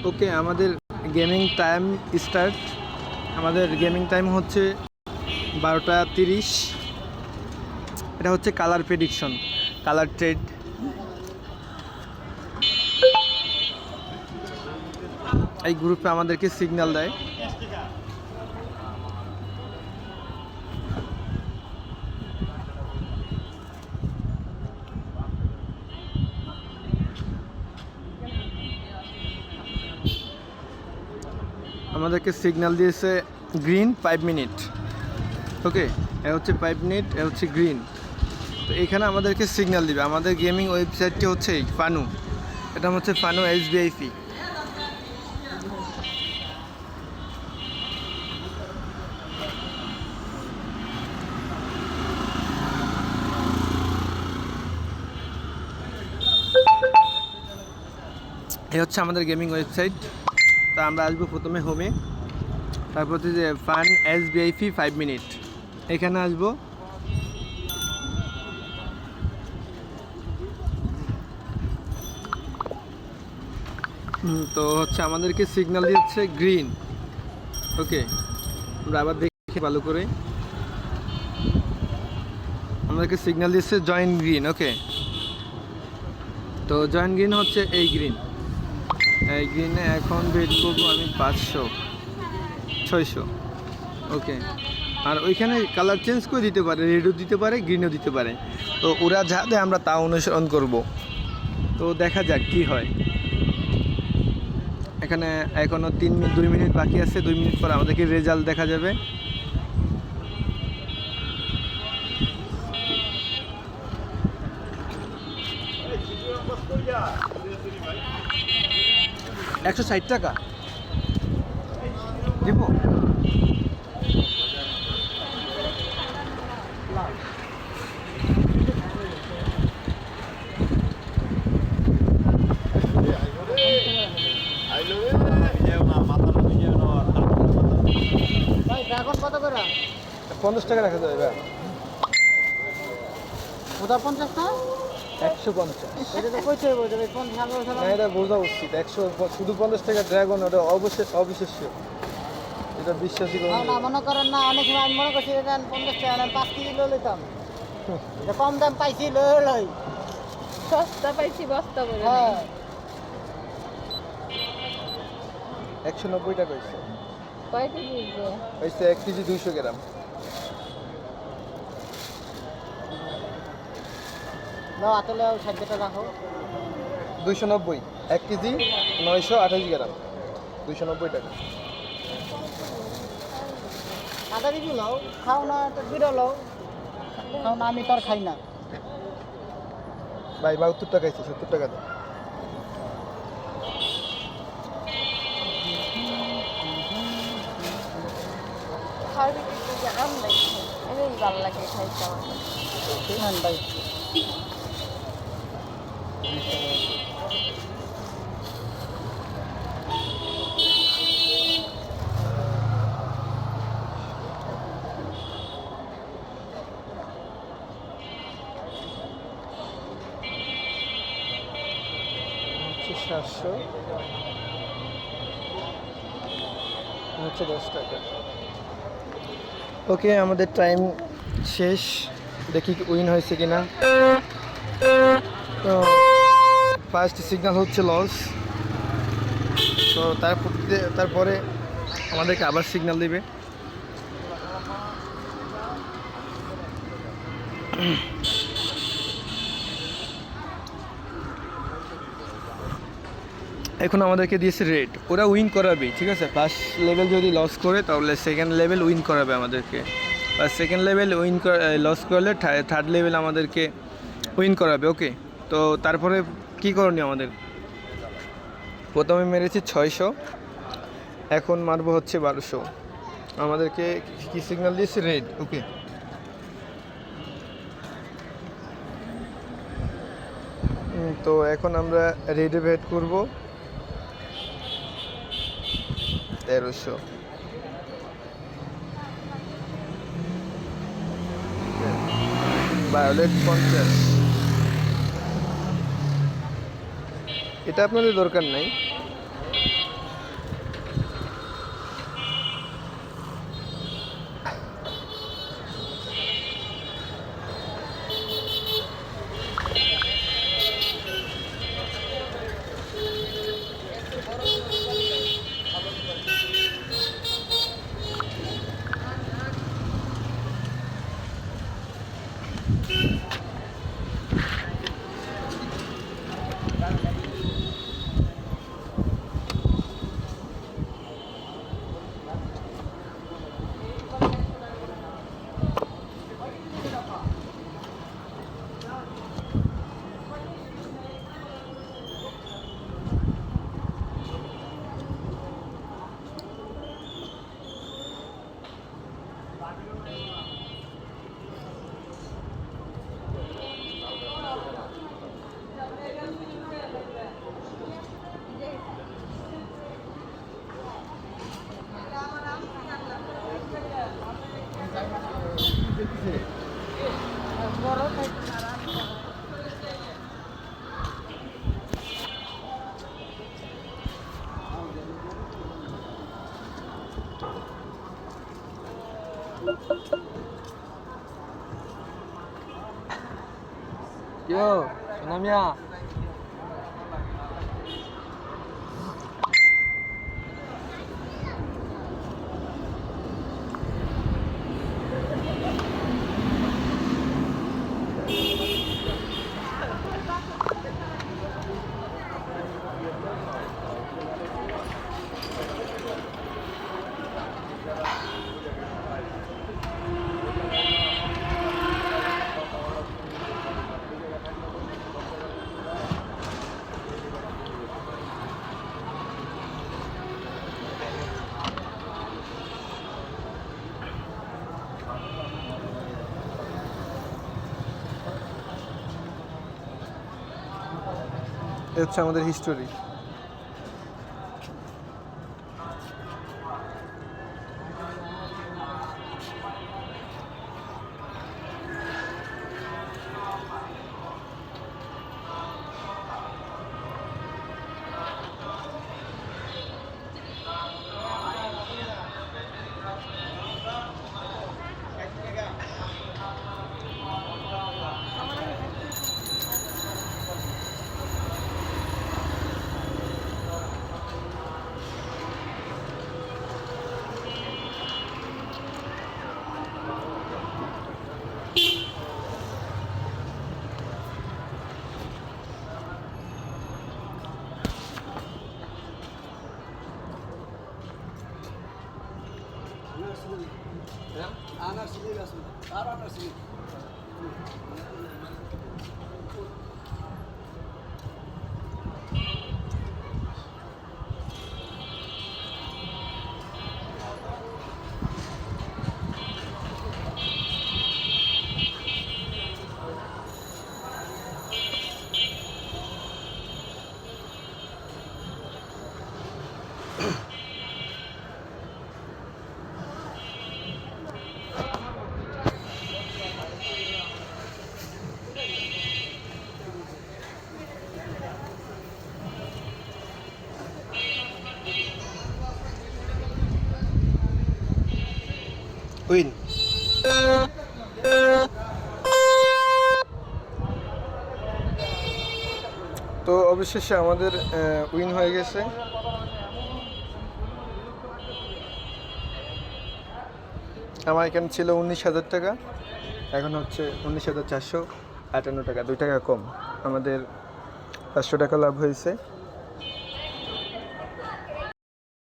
ওকে, আমাদের gaming time start. আমাদের gaming time হচ্ছে 12:30। এটা হচ্ছে কালার প্রেডিকশন, কালার ট্রেড। এই গ্রুপে আমাদেরকে সিগন্যাল দেয়। আমাদেরকে সিগন্যাল দিয়েছে গ্রিন 5 মিনিট। ওকে, এ হচ্ছে 5 মিনিট, এ হচ্ছে গ্রিন। তো এখানে আমাদেরকে সিগন্যাল দিবে। আমাদের গেমিং ওয়েবসাইটটি হচ্ছে এই ফানু। এটা হচ্ছে ফানু SBIP। এই হচ্ছে আমাদের গেমিং ওয়েবসাইট। তা আমরা আসবো প্রথমে হোমে, তারপর হচ্ছে যে ফান SBIP 5 মিনিট, এখানে আসবো। তো হচ্ছে আমাদেরকে সিগন্যাল দিচ্ছে গ্রিন। ওকে, আমরা আবার দেখি ভালো করে। আমাদেরকে সিগন্যাল দিচ্ছে জয়েন গ্রিন। ওকে, তো জয়েন গ্রিন হচ্ছে এই গ্রিন। এই গ্রিনে এখন বেট করবো আমি 500 600। ওকে, আর ওইখানে কালার চেঞ্জ করে দিতে পারে, রেডও দিতে পারে, গ্রিনও দিতে পারে। তো ওরা যা দেয় আমরা তা অনুসরণ করব। তো দেখা যাক কি হয়। এখানে এখনও 2 মিনিট বাকি আছে। 2 মিনিট পর আমাদেরকে রেজাল্ট দেখা যাবে। $160 দিব। কত করে? 50 টাকা রাখা যাবে। ওটা 50 না? 150। এটা তো কইতে হবে যে 50 না, এটা বোঝা উচিত। 100 শুধু 50 টাকা ড্রাগন, ওটা অবিশ্বাস্য। এটা বিশ্বাসই করুন না, মনে করেন না, অনেক সময় আমি মনে করছি যে 50 টাকা না 5 কেজি লই লইতাম। এটা কম দাম পাইছি লই। সস্তা পাইছি বস্তা করে। হ্যাঁ, 190 টাকা হয়েছে। কয় কেজি দিছে? হয়েছে 1 কেজি 200 গ্রাম। নাও আসলে 60 টাকা রাখো। 290, 1 কেজি 928 গ্রাম, 290 টাকা। আধা কেজি লও, খাও না তো বিড়ো লও। খাও না, আমি তো আর খাই না। ভাই 72 টাকা হয়েছে, 70 টাকা দেন। খাওয়ার একটু জাম লাগছে। এমনি ভালো লাগে খাইতে আমার। হ্যাঁ ভাই, হচ্ছে 700, হচ্ছে 10 টাকা। ওকে, আমাদের টাইম শেষ। দেখি উইন হয়েছে কিনা। তো ফার্স্ট সিগন্যাল হচ্ছে লস। তো তারপরে আমাদেরকে আবার সিগন্যাল দিবে। এখন আমাদেরকে দিয়েছে রেড। ওরা উইন করাবে, ঠিক আছে। ফার্স্ট লেভেল যদি লস করে তাহলে সেকেন্ড লেভেল উইন করাবে আমাদেরকে। আর সেকেন্ড লেভেল লস করলে থার্ড লেভেল আমাদেরকে উইন করাবে। ওকে, তো তারপরে কি করণীয় আমাদের? প্রথমে মেরেছি 600, এখন মারবো হচ্ছে 1200। আমাদেরকে কি সিগন্যাল দিয়েছে? রেড। ওকে, তো এখন আমরা রেডে বেট করবো 1300। ভায়োলেট 50। এটা আপনাদের দরকার নাই। Yo, Sonamia. এ হচ্ছে আমাদের হিস্টোরি। উইন। তো অবশেষে আমাদের উইন হয়ে গেছে। আমার এখানে ছিল 19,000 টাকা, এখন হচ্ছে 19,458 টাকা, 2 টাকা কম। আমাদের 500 টাকা লাভ হয়েছে।